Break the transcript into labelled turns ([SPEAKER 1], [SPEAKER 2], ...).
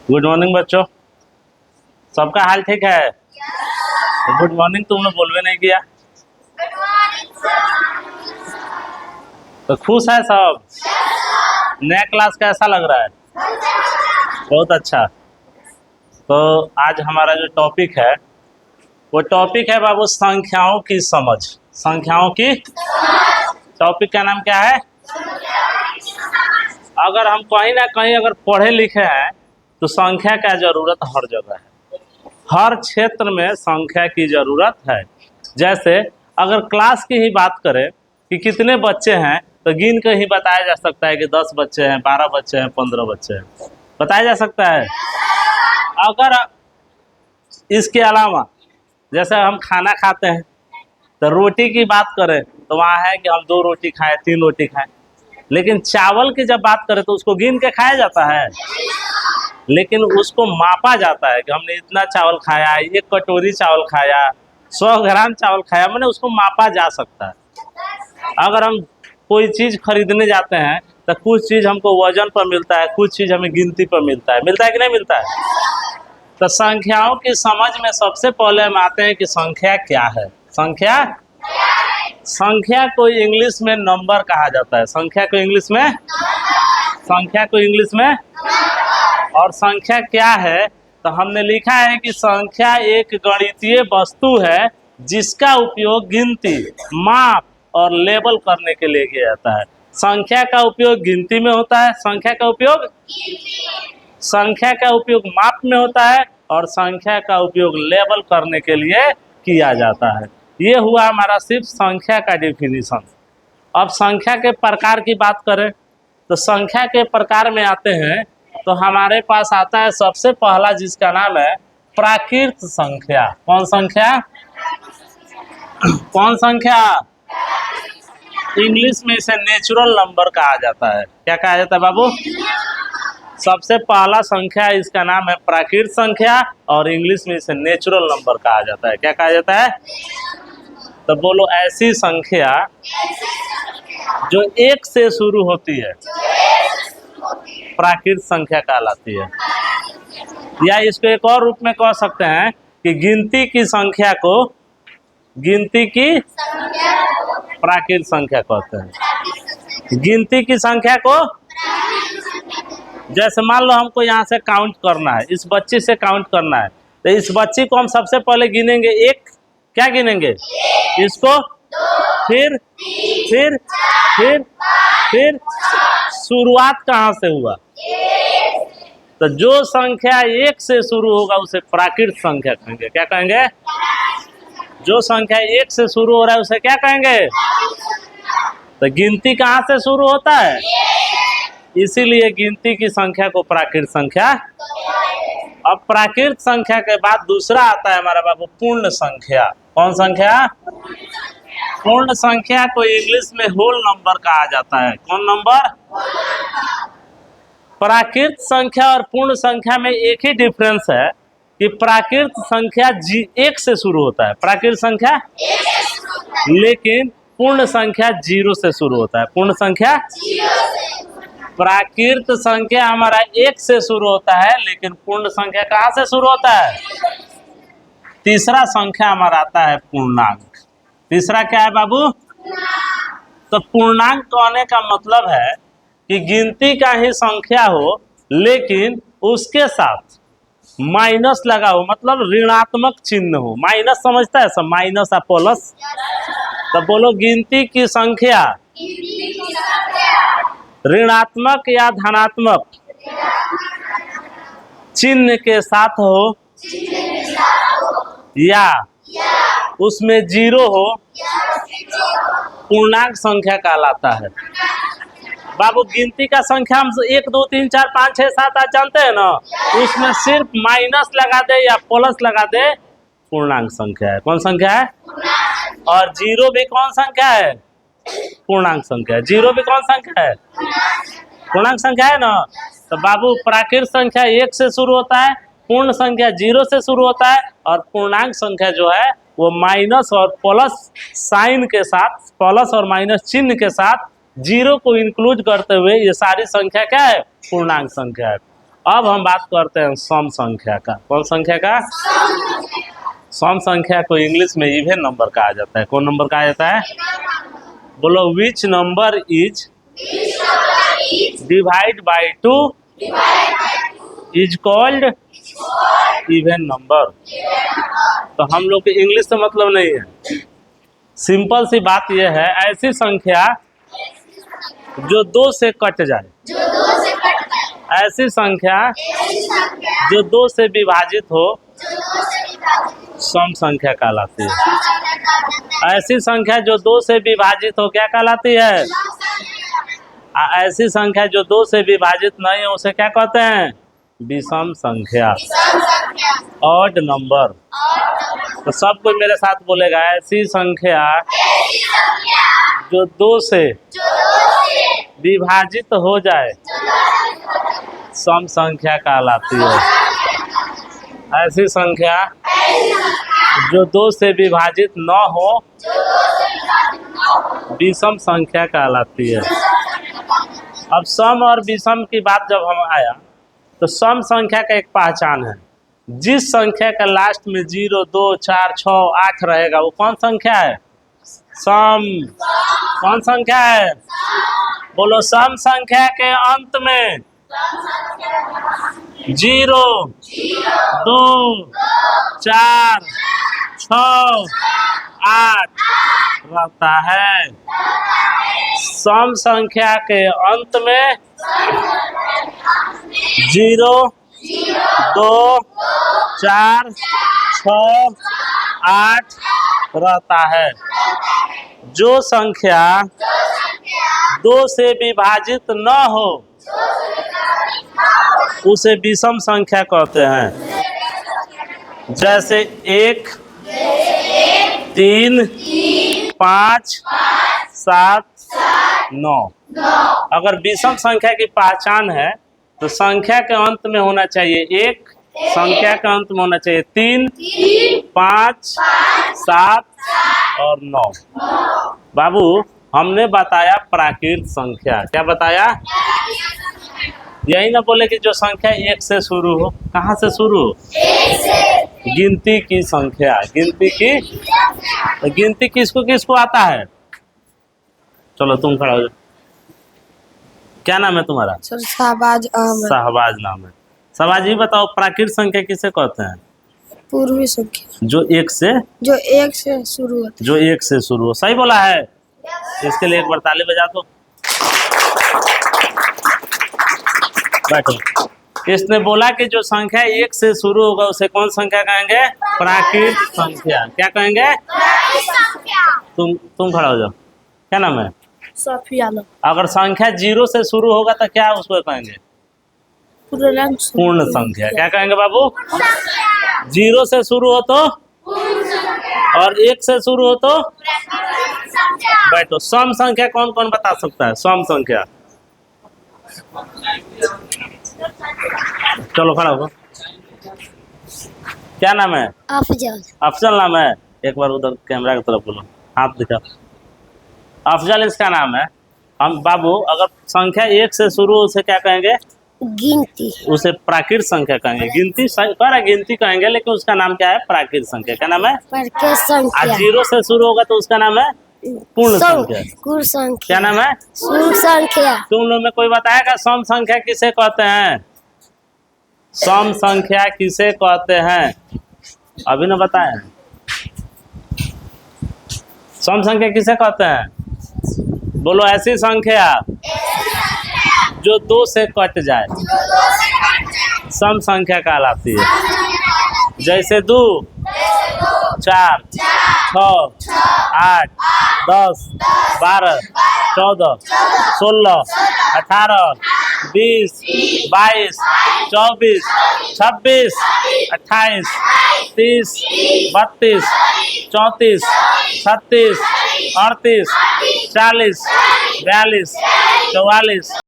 [SPEAKER 1] Good morning बच्चों। सबका हाल ठीक है? गुड मॉर्निंग तुमने बोलवे नहीं किया। तो खुश है सब? नया क्लास कैसा लग रहा है? बहुत अच्छा। तो आज हमारा जो टॉपिक है वो टॉपिक है बाबू संख्याओं की समझ। संख्याओं की टॉपिक का नाम क्या है? अगर हम कहीं ना कहीं अगर पढ़े लिखे हैं तो संख्या का जरूरत हर जगह है, हर क्षेत्र में संख्या की जरूरत है। जैसे अगर क्लास की ही बात करें कि कितने बच्चे हैं तो गिन के ही बताया जा सकता है कि 10 बच्चे हैं, 12 बच्चे हैं, 15 बच्चे हैं, बताया जा सकता है। अगर इसके अलावा जैसे हम खाना खाते हैं तो रोटी की बात करें तो वहाँ है कि हम 2 रोटी खाएं, 3 रोटी खाएं, लेकिन चावल की जब बात करें तो उसको गिन के खाया जाता है, लेकिन उसको मापा जाता है कि हमने इतना चावल खाया, 1 कटोरी चावल खाया, 100 ग्राम चावल खाया, मैंने उसको मापा जा सकता है। अगर हम कोई चीज़ खरीदने जाते हैं तो कुछ चीज़ हमको वजन पर मिलता है, कुछ चीज़ हमें गिनती पर मिलता है कि नहीं मिलता है? तो संख्याओं की समझ में सबसे पहले हम आते हैं कि संख्या क्या है। संख्या को इंग्लिश में नंबर कहा जाता है। संख्या को इंग्लिश में और संख्या क्या है तो हमने लिखा है कि संख्या एक गणितीय वस्तु है जिसका उपयोग गिनती, माप और लेबल करने के लिए किया जाता है। संख्या का उपयोग गिनती में होता है, संख्या का उपयोग माप में होता है और संख्या का उपयोग लेबल करने के लिए किया जाता है। ये हुआ हमारा सिर्फ संख्या का डेफिनेशन। अब संख्या के प्रकार की बात करें तो संख्या के प्रकार में आते हैं तो हमारे पास आता है सबसे पहला जिसका नाम है प्राकृत संख्या। कौन संख्या? इंग्लिश में इसे नेचुरल नंबर कहा जाता है। क्या कहा जाता है बाबू? सबसे पहला संख्या इसका नाम है प्राकृत संख्या और इंग्लिश में इसे नेचुरल नंबर कहा जाता है। क्या कहा जाता है? तो बोलो ऐसी संख्या जो 1 से शुरू होती है प्राकृत संख्या कहलाती है। या इसको एक और रूप में कह सकते हैं कि गिनती की प्राकृत संख्या कहते हैं। गिनती की संख्या को जैसे मान लो हमको यहाँ से काउंट करना है, इस बच्ची से काउंट करना है तो इस बच्ची को हम सबसे पहले गिनेंगे 1। क्या गिनेंगे? इसको फिर शुरुआत कहाँ से हुआ? तो जो संख्या 1 से शुरू होगा उसे प्राकृत संख्या कहेंगे। क्या कहेंगे? जो संख्या 1 से शुरू हो रहा है उसे क्या कहेंगे? तो गिनती कहाँ से शुरू होता है? इसीलिए गिनती की संख्या को प्राकृत संख्या। अब प्राकृत संख्या के बाद दूसरा आता है हमारा बाबू पूर्ण संख्या। कौन संख्या? पूर्ण संख्या को इंग्लिश में होल नंबर कहा जाता है। कौन नंबर? प्राकृत संख्या और पूर्ण संख्या में एक ही डिफरेंस है कि प्राकृत संख्या 1 से शुरू होता है, प्राकृत संख्या, लेकिन पूर्ण संख्या 0 से शुरू होता है। पूर्ण संख्या, प्राकृत संख्या हमारा 1 से शुरू होता है, लेकिन पूर्ण संख्या कहाँ से शुरू होता है? तीसरा संख्या हमारा आता है पूर्णांक। तीसरा क्या है बाबू? तो पूर्णांक कहने का मतलब है कि गिनती का ही संख्या हो लेकिन उसके साथ माइनस लगा हो, मतलब ऋणात्मक चिन्ह हो। माइनस समझता है सब? माइनस या प्लस। तो बोलो गिनती की संख्या ऋणात्मक या धनात्मक चिन्ह के साथ हो या उसमें 0 हो, पूर्णांक संख्या कहलाता है। बाबू गिनती का संख्या हम 1 2 3 4 5 6 7 8 जानते हैं ना, उसमें सिर्फ माइनस लगा दे या प्लस लगा दे, पूर्णांक संख्या है। कौन संख्या है? और 0 भी कौन संख्या है? पूर्णांक संख्या है। 0 भी कौन संख्या है? पूर्णांक संख्या है ना। तो बाबू प्राकृत संख्या 1 से शुरू होता है, पूर्ण संख्या 0 से शुरू होता है और पूर्णांक संख्या जो है वो माइनस और प्लस साइन के साथ, प्लस और माइनस चिन्ह के साथ 0 को इंक्लूड करते हुए ये सारी संख्या क्या है? पूर्णांक संख्या है। अब हम बात करते हैं सम संख्या का। कौन संख्या का? सम संख्या को इंग्लिश में इवन नंबर कहा जाता है। कौन नंबर कहा जाता है? बोलो, which number is divide by 2 is called even number. तो हम लोग के इंग्लिश से मतलब नहीं है, सिंपल सी बात यह है, ऐसी संख्या जो 2 से कट जाए, ऐसी संख्या जो 2 से विभाजित हो, सम संख्या कहलाती है। ऐसी संख्या जो 2 से विभाजित हो क्या कहलाती है? ऐसी संख्या जो 2 से विभाजित नहीं है उसे क्या कहते हैं? विषम संख्या, ऑड नंबर। तो सब कोई मेरे साथ बोलेगा, ऐसी संख्या जो 2 से विभाजित हो जाए सम संख्या कहलाती है। ऐसी संख्या जो 2 से विभाजित न हो विषम संख्या कहलाती है। अब सम और विषम की बात जब हम आया तो सम संख्या का एक पहचान है, जिस संख्या का लास्ट में 0, 2, 4, 6, 8 रहेगा वो कौन संख्या है? सम। कौन संख्या है? बोलो, सम संख्या के अंत में 0, 2, 4, 6, 8 रहता है। सम संख्या के अंत में 0, 2, 4, 6, 8 रहता है। जो संख्या 2 से विभाजित न हो उसे विषम संख्या कहते हैं। जैसे 1, 3, 5, 7, 9। अगर विषम संख्या की पहचान है तो संख्या के अंत में होना चाहिए 1, संख्या के अंत में होना चाहिए 3, 5, 7 और 9। बाबू, हमने बताया प्राकृत संख्या। क्या बताया? यही ना बोले कि जो संख्या 1 से शुरू हो। कहाँ से शुरू हो? गिनती की संख्या। गिनती की, तो गिनती किसको किसको आता है? चलो तुम खड़ा हो जाओ। क्या नाम है तुम्हारा?
[SPEAKER 2] शहबाज अहमद।
[SPEAKER 1] शहबाज नाम है। शहबाज, ये बताओ प्राकृत संख्या किसे कहते हैं?
[SPEAKER 2] पूर्वी संख्या
[SPEAKER 1] जो 1 से
[SPEAKER 2] शुरू होती है।
[SPEAKER 1] जो 1 से शुरू हो। सही बोला है। इसके लिए एक बार ताली बजा दो। बैठो। इसने बोला कि जो संख्या 1 से शुरू होगा उसे कौन संख्या कहेंगे? प्राकृत संख्या। क्या कहेंगे? तुम खड़ा हो जाओ। क्या नाम है?
[SPEAKER 2] सफिया।
[SPEAKER 1] अगर संख्या 0 से शुरू होगा तो क्या उसको कहेंगे? पूर्ण संख्या। क्या कहेंगे बाबू? 0 से शुरू हो तो, और 1 से शुरू हो तो। बैठो। सम संख्या कौन कौन बता सकता है? सम संख्या। चलो खड़ा हो। क्या नाम है?
[SPEAKER 2] अफजल।
[SPEAKER 1] अफजल नाम है। एक बार उधर कैमरा की तरफ बोलो, हाथ दिखाओ। अफजल इसका नाम है। हम बाबू, अगर संख्या 1 से शुरू उसे क्या कहेंगे?
[SPEAKER 2] गिनती।
[SPEAKER 1] उसे प्राकृत संख्या कहेंगे। गिनती पर गिनती कहेंगे, लेकिन उसका नाम क्या है? प्राकृत संख्या। क्या नाम है?
[SPEAKER 2] प्राकृत संख्या।
[SPEAKER 1] 0 से शुरू होगा तो उसका नाम है पूर्ण संख्या।
[SPEAKER 2] पूर्ण संख्या।
[SPEAKER 1] क्या नाम है?
[SPEAKER 2] पूर्ण संख्या।
[SPEAKER 1] तुम लोग में कोई बताएगा सम संख्या किसे कहते हैं? सम संख्या किसे कहते हैं? अभी ना बताए। सम संख्या किसे कहते हैं? बोलो, ऐसी संख्या जो 2 से कट जाए सम संख्या कहलाती है। जैसे 2, 4, 6, 8, 10, 12, 14, 16, 18, 20, 22, 24, 26, 28, 30, 32, 34, 36, 38, 40, 42, 44,